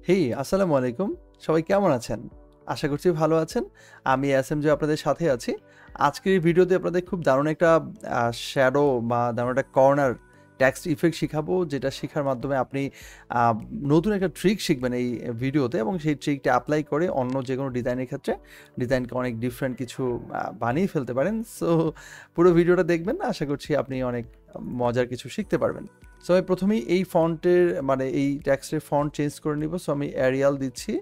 হেই, আসসালামু আলাইকুম। সবাই কেমন আছেন? আশা করছি ভালো আছেন। আমি এসএমজে আপনাদের সাথে আছি। আজকের এই ভিডিওতে আপনাদের খুব দারুণ একটা শ্যাডো বা দারুণ একটা কর্নার টেক্সট ইফেক্ট শিখাবো, যেটা শিখার মাধ্যমে আপনি আ নতুন একটা ট্রিক শিখবেন এই ভিডিওতে এবং সেই ট্রিকটা এপ্লাই করে অন্য যেকোনো ডিজাইনের ক্ষেত্রে ডিজাইনকে অনেক ডিফারেন্ট কিছু বানিয়ে ফেলতে পারেন। সো পুরো ভিডিওটা দেখবেন। আশা করছি আপনি অনেক মজার কিছু শিখতে পারবেন। সো আমি প্রথমেই এই ফন্টের মানে এই টেক্সটের ফন্ট চেঞ্জ করে নিব। সো আমি এরিয়াল দিচ্ছি।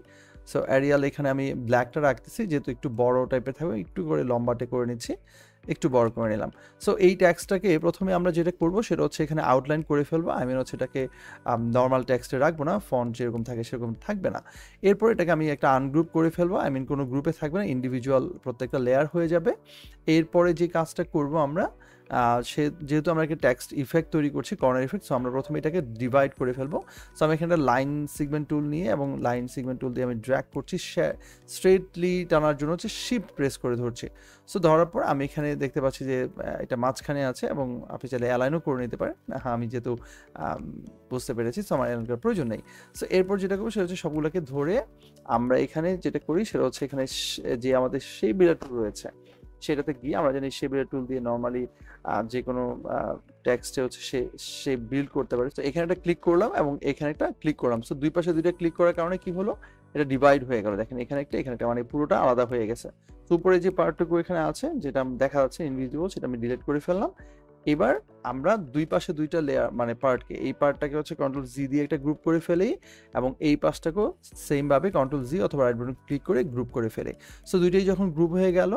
সো এরিয়াল এখানে আমি ব্ল্যাকটা রাখতেছি, যেহেতু একটু বড় টাইপের থাকবে, একটু করে লম্বাটে করে নিচ্ছি, একটু বড় করে নিলাম। সো এই টেক্সটটাকে প্রথমে আমরা যেটা করব সেটা হচ্ছে এখানে আউটলাইন করে ফেলবো। আমি হচ্ছে এটাকে নর্মাল টেক্সটে রাখবো না, ফন্ট যেরকম থাকে সেরকম থাকবে না। এরপর এটাকে আমি একটা আনগ্রুপ করে ফেলবো। কোনো গ্রুপে থাকবে না, ইন্ডিভিজুয়াল প্রত্যেকটা লেয়ার হয়ে যাবে। এরপরে যে কাজটা করব আমরা, যেহেতু আমরা একটা টেক্সট ইফেক্ট তৈরি করছি, কর্নার ইফেক্ট, সো আমরা প্রথমে এটাকে ডিভাইড করে ফেলবো। সো আমি এখানে লাইন সিগমেন্ট টুল নিয়ে এবং লাইন সিগমেন্ট টুল দিয়ে আমি ড্র্যাগ করছি, স্ট্রেটলি টানার জন্য হচ্ছে শিফট প্রেস করে ধরছি। সো ধরার পর আমি এখানে দেখতে পাচ্ছি যে এটা মাঝখানে আছে এবং আপনি চাইলে অ্যালাইনও করে নিতে পারেন। হ্যাঁ, আমি যেহেতু বুঝতে পেরেছি, সো আমার অ্যালাইন করার প্রয়োজন নেই। সো এরপর যেটা করবো সেটা হচ্ছে সবগুলোকে ধরে আমরা এখানে যেটা করি সেটা হচ্ছে এখানে যে আমাদের সেই বিরাট টুল রয়েছে সেটাতে গিয়ে আমরা জানি শেপের টুল দিয়ে নর্মালি যে কোনো টেক্সটে হচ্ছে সে বিল্ড করতে পারে। তো এখানে একটা ক্লিক করলাম এবং এখানে একটা ক্লিক করলাম। সো দুই পাশে দুইটা ক্লিক করার কারণে কি হলো, এটা ডিভাইড হয়ে গেল। দেখেন এখানে একটা মানে পুরোটা আলাদা হয়ে গেছে। তো উপরে যে পার্টটুকু এখানে আছে যেটা দেখা যাচ্ছে ইনভিজিবল, সেটা আমি ডিলিট করে ফেললাম। এবার আমরা দুই পাশে দুইটা লেয়ার মানে পার্টকে, এই পার্টটাকে হচ্ছে কন্ট্রোল জি দিয়ে একটা গ্রুপ করে ফেলি এবং এই পাশটাকেও সেম ভাবে কন্ট্রোল জি অথবা রাইট বাটন ক্লিক করে গ্রুপ করে ফেলি। সো দুইটাই যখন গ্রুপ হয়ে গেল,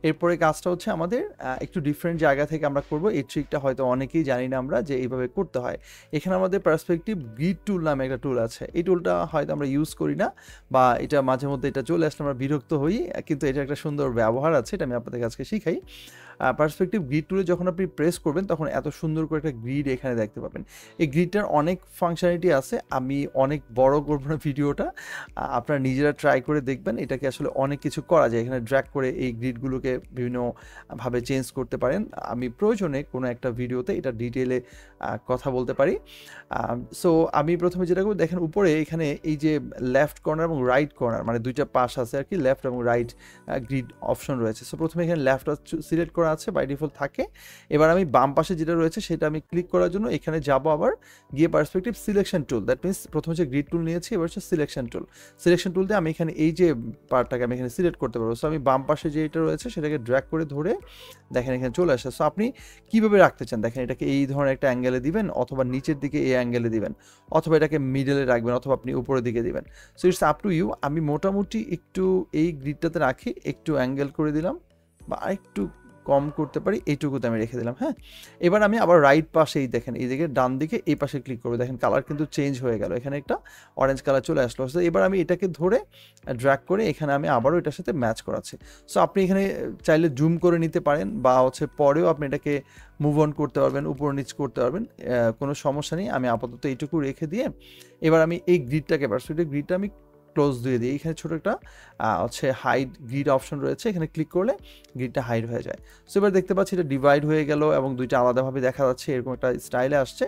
এরপরে কাজটা হচ্ছে আমাদের একটু ডিফারেন্ট জায়গা থেকে আমরা করব। এই ট্রিকটা হয়তো অনেকেই জানি না আমরা যে এইভাবে করতে হয়। এখানে আমাদের পার্সপেক্টিভ গ্রিড টুল নামে একটা টুল আছে। এই টুলটা হয়তো আমরা ইউজ করি না বা এটা মাঝে মধ্যে এটা চলে আসলে আমরা বিরক্ত হই, কিন্তু এটা একটা সুন্দর ব্যবহার আছে, এটা আমি আপনাদের কাছে শিখাই। পার্সপেক্টিভ গ্রিড টুলে যখন আপনি প্রেস করবেন তখন এত সুন্দর করে একটা গ্রিড এখানে দেখতে পাবেন। এই গ্রিডটার অনেক ফাংশনালিটি আছে, আমি অনেক বড় করব না ভিডিওটা, আপনারা নিজেরা ট্রাই করে দেখবেন। এটাকে আসলে অনেক কিছু করা যায়, এখানে ড্র্যাগ করে এই গ্রিডগুলোকে বিভিন্নভাবে চেঞ্জ করতে পারেন। আমি প্রয়োজনে কোনো একটা ভিডিওতে এটা ডিটেলে কথা বলতে পারি। সো আমি প্রথমে যেটা করব, দেখেন উপরে এখানে এই যে লেফট কর্নার এবং রাইট কর্নার মানে দুইটা পাশ আছে আর কি, লেফট এবং রাইট গ্রিড অপশন রয়েছে। সো প্রথমে এখানে লেফটটা সিলেক্ট করা আছে, বাই ডিফল্ট থাকে। এবার আমি বাম পাশে যেটা রয়েছে সেটা আমি ক্লিক করার জন্য এখানে যাব, আবার গিয়ে perspective selection tool, that means প্রথমে হচ্ছে গ্রিড টুল নিয়েছি, এবার হচ্ছে সিলেকশন টুল। সিলেকশন টুল দিয়ে আমি এখানে এই যে পার্টটাকে আমি এখানে সিলেক্ট করতে পারবো। সো আমি বাম পাশে যেটা রয়েছে সেটাকে ড্র্যাগ করে ধরে দেখেন এখানে চলে আসে। সো আপনি কীভাবে রাখতে চান, দেখেন এটাকে এই ধরনের একটা অ্যাঙ্গেলে দিবেন, অথবা নিচের দিকে এই অ্যাঙ্গেলে দিবেন, অথবা এটাকে মিডলে রাখবেন, অথবা আপনি উপরের দিকে দিবেন। So it's up to you. আমি মোটামুটি একটু এই গ্রিডটাতে রাখি, একটু অ্যাঙ্গেল করে দিলাম বা আরেকটু কম করতে পারি, এইটুকুতে আমি রেখে দিলাম। হ্যাঁ, এবার আমি আবার রাইট পাশেই দেখেন এই দিকে ডান দিকে এই পাশে ক্লিক করবো, দেখেন কালার কিন্তু চেঞ্জ হয়ে গেল, এখানে একটা অরেঞ্জ কালার চলে আসলো। এবার আমি এটাকে ধরে ড্র্যাগ করে এখানে আমি আবারও এটার সাথে ম্যাচ করাচ্ছি। সো আপনি এখানে চাইলে জুম করে নিতে পারেন বা হচ্ছে পরেও আপনি এটাকে মুভ অন করতে পারবেন, উপর নিচ করতে পারবেন, কোনো সমস্যা নেই। আমি আপাতত এইটুকু রেখে দিয়ে এবার আমি এই গ্রিডটাকে গ্রিডটা আমি ক্লোজ দিয়ে দিই। এখানে ছোটো একটা হচ্ছে হাইড গ্রিড অপশন রয়েছে, এখানে ক্লিক করলে গ্রিডটা হাইড হয়ে যায়। সো এবার দেখতে পাচ্ছি এটা ডিভাইড হয়ে গেল এবং দুইটা আলাদাভাবে দেখা যাচ্ছে, এরকম একটা স্টাইলে আসছে।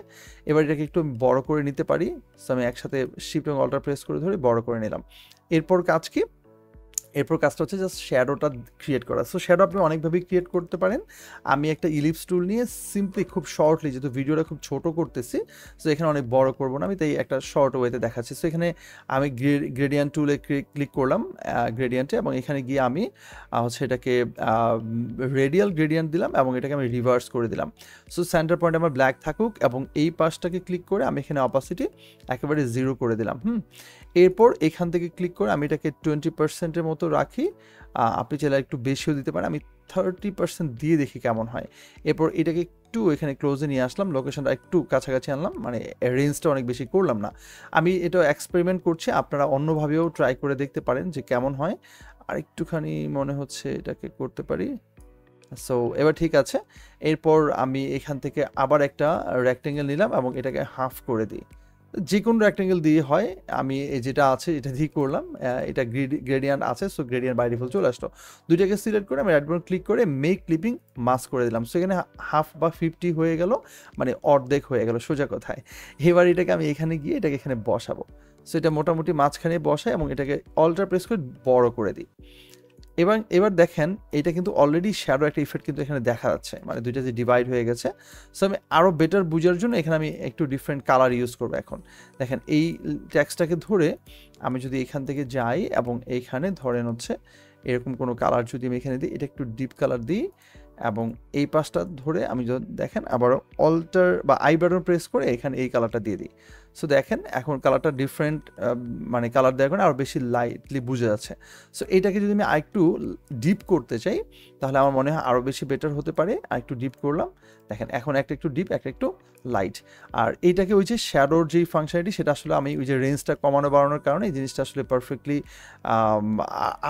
এবার এটাকে একটু বড় করে নিতে পারি। সো আমি একসাথে শিফট এবং অল্টার প্রেস করে ধরে বড় করে নিলাম। এরপর কাজ কি, এরপর কাজটা হচ্ছে জাস্ট শ্যাডোটা ক্রিয়েট করা। সো শ্যাডো আপনি অনেকভাবেই ক্রিয়েট করতে পারেন। আমি একটা ইলিপস টুল নিয়ে সিম্পলি খুব শর্টলি, যেহেতু ভিডিওটা খুব ছোট করতেছি, সো এখানে অনেক বড় করবো না আমি, তাই একটা শর্ট ওয়েতে দেখাচ্ছি। সো এখানে আমি গ্রেডিয়েন্ট টুলে ক্লিক করলাম, গ্রেডিয়েন্টে, এবং এখানে গিয়ে আমি হচ্ছে এটাকে রেডিয়াল গ্রেডিয়েন্ট দিলাম এবং এটাকে আমি রিভার্স করে দিলাম। সো সেন্টার পয়েন্ট আমার ব্ল্যাক থাকুক এবং এই পাশটাকে ক্লিক করে আমি এখানে অপাসিটি একেবারে 0 করে দিলাম। এরপর এখান থেকে ক্লিক করে আমি এটাকে 20%-এর মতো রাখি। আপনি চাইলে একটু বেশিও দিতে পারেন, আমি 30% দিয়ে দেখি কেমন হয়। এরপর এটাকে একটু এখানে ক্লোজে নিয়ে আসলাম, লোকেশনটা একটু কাছাকাছি আনলাম, মানে রেঞ্জটা অনেক বেশি করলাম না। আমি এটা এক্সপেরিমেন্ট করছি, আপনারা অন্যভাবেও ট্রাই করে দেখতে পারেন যে কেমন হয়। আর একটুখানি মনে হচ্ছে এটাকে করতে পারি। সো এবার ঠিক আছে। এরপর আমি এখান থেকে আবার একটা রেক্টেঙ্গেল নিলাম এবং এটাকে হাফ করে দিই। যে কোনো রেক্টেঙ্গেল দিয়ে হয়, আমি যেটা আছে এটা দিয়ে করলাম। এটা গ্রেডিয়েন্ট আছে, সো গ্রেডিয়েন্ট বাই ডিফল্ট চলে আসলো। দুইটাকে সিলেক্ট করে আমি রাইট বাটন ক্লিক করে মেক ক্লিপিং মাস্ক করে দিলাম। সো এখানে হাফ বা 50 হয়ে গেল, মানে অর্ধেক হয়ে গেল সোজা কথায়। এবার এটাকে আমি এখানে গিয়ে এটাকে এখানে বসাবো। সো এটা মোটামুটি মাঝখানে বসাই এবং এটাকে অল্টার প্রেস করে বড় করে দিই। এবার দেখেন এটা কিন্তু অলরেডি শ্যাডো একটা ইফেক্ট কিন্তু এখানে দেখা যাচ্ছে, মানে দুইটা যে ডিভাইড হয়ে গেছে। সো আমি আরও বেটার বোঝার জন্য এখানে আমি একটু ডিফারেন্ট কালার ইউজ করবো। এখন দেখেন এই টেক্সটটাকে ধরে আমি যদি এখান থেকে যাই এবং এইখানে ধরেন হচ্ছে এরকম কোনো কালার যদি আমি এখানে দিই, এটা একটু ডিপ কালার দিই এবং এই পাশটা ধরে আমি যদি দেখেন আবার অল্টার বা আই বাটন প্রেস করে এখানে এই কালারটা দিয়ে দিই। সো দেখেন এখন কালারটা ডিফারেন্ট, মানে কালার দেওয়ার কারণে আরও বেশি লাইটলি বোঝা যাচ্ছে। সো এইটাকে যদি আমি আরেকটু ডিপ করতে চাই তাহলে আমার মনে হয় আরও বেশি বেটার হতে পারে। আরেকটু ডিপ করলাম, দেখেন এখন একটা একটু ডিপ একটা একটু লাইট। আর এইটাকে ওই যে শ্যাডোর যেই ফাংশনালিটি সেটা আসলে আমি ওই যে রেঞ্জটা কমানো বাড়ানোর কারণে এই জিনিসটা আসলে পারফেক্টলি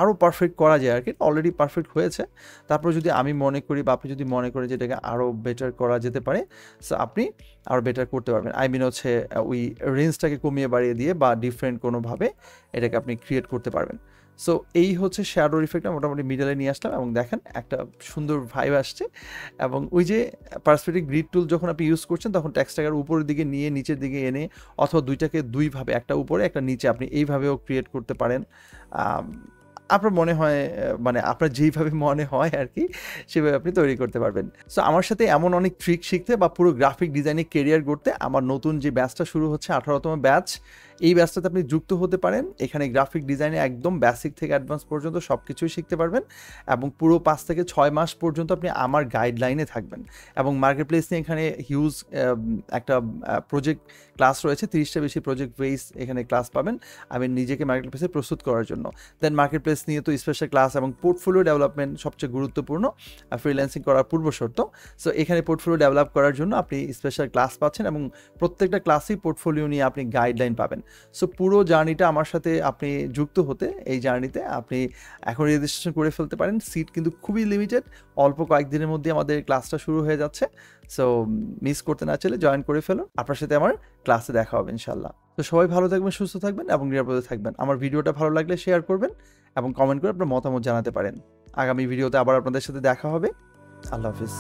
আরও পারফেক্ট করা যায় আর কি। অলরেডি পারফেক্ট হয়েছে, তারপর যদি আমি মনে করি বা আপনি যদি মনে করেন যে এটাকে আরও বেটার করা যেতে পারে, সো আপনি আরও বেটার করতে পারবেন। আই মিন হচ্ছে ওই রেঞ্জটাকে কমিয়ে বাড়িয়ে দিয়ে বা ডিফারেন্ট কোনোভাবে এটাকে আপনি ক্রিয়েট করতে পারবেন। সো এই হচ্ছে শ্যাডোর ইফেক্টটা মোটামুটি মিডলে নিয়ে আসলাম এবং দেখেন একটা সুন্দর ভাইব আসছে। এবং ওই যে পার্সপেক্টিভ গ্রিড টুল যখন আপনি ইউজ করছেন তখন টেক্সটটাকে উপরের দিকে নিয়ে নিচের দিকে এনে অথবা দুইটাকে দুইভাবে, একটা উপরে একটা নিচে, আপনি এইভাবেও ক্রিয়েট করতে পারেন। আপনার মনে হয় মানে আপনার যেইভাবে মনে হয় আর কি সেভাবে আপনি তৈরি করতে পারবেন। সো আমার সাথে এমন অনেক ট্রিক শিখতে বা পুরো গ্রাফিক ডিজাইনে কেরিয়ার করতে আমার নতুন যে ব্যাচটা শুরু হচ্ছে 18তম ব্যাচ, এই ব্যাচটাতে আপনি যুক্ত হতে পারেন। এখানে গ্রাফিক ডিজাইনে একদম বেসিক থেকে অ্যাডভান্স পর্যন্ত সব কিছুই শিখতে পারবেন এবং পুরো 5 থেকে 6 মাস পর্যন্ত আপনি আমার গাইডলাইনে থাকবেন। এবং মার্কেট প্লেস নিয়ে এখানে হিউজ একটা প্রজেক্ট ক্লাস রয়েছে, 30টা বেশি প্রজেক্ট বেস এখানে ক্লাস পাবেন আমি নিজেকে মার্কেট প্লেসে প্রস্তুত করার জন্য। দেন মার্কেট প্লেস নিয়ে তো স্পেশাল ক্লাস এবং পোর্টফোলিও ডেভেলপমেন্ট সবচেয়ে গুরুত্বপূর্ণ ফ্রিল্যান্সিং করার পূর্ব শর্ত। সো এখানে পোর্টফোলিও ডেভেলপ করার জন্য আপনি স্পেশাল ক্লাস পাচ্ছেন এবং প্রত্যেকটা ক্লাসেই পোর্টফোলিও নিয়ে আপনি গাইডলাইন পাবেন। সো পুরো জার্নিটা আমার সাথে আপনি যুক্ত হতে, এই জার্নিতে আপনি এখন রেজিস্ট্রেশন করে ফেলতে পারেন। সিট কিন্তু খুবই লিমিটেড, অল্প কয়েকদিনের মধ্যে আমাদের ক্লাসটা শুরু হয়ে যাচ্ছে। সো মিস করতে না চাইলে জয়েন করে ফেলুন। আপনার সাথে আমার ক্লাসে দেখা হবে ইনশাল্লাহ। তো সবাই ভালো থাকবেন, সুস্থ থাকবেন এবং নিরাপদে থাকবেন। আমার ভিডিওটা ভালো লাগলে শেয়ার করবেন এবং কমেন্ট করে আপনার মতামত জানাতে পারেন। আগামী ভিডিওতে আবার আপনাদের সাথে দেখা হবে। আল্লাহ হাফিজ।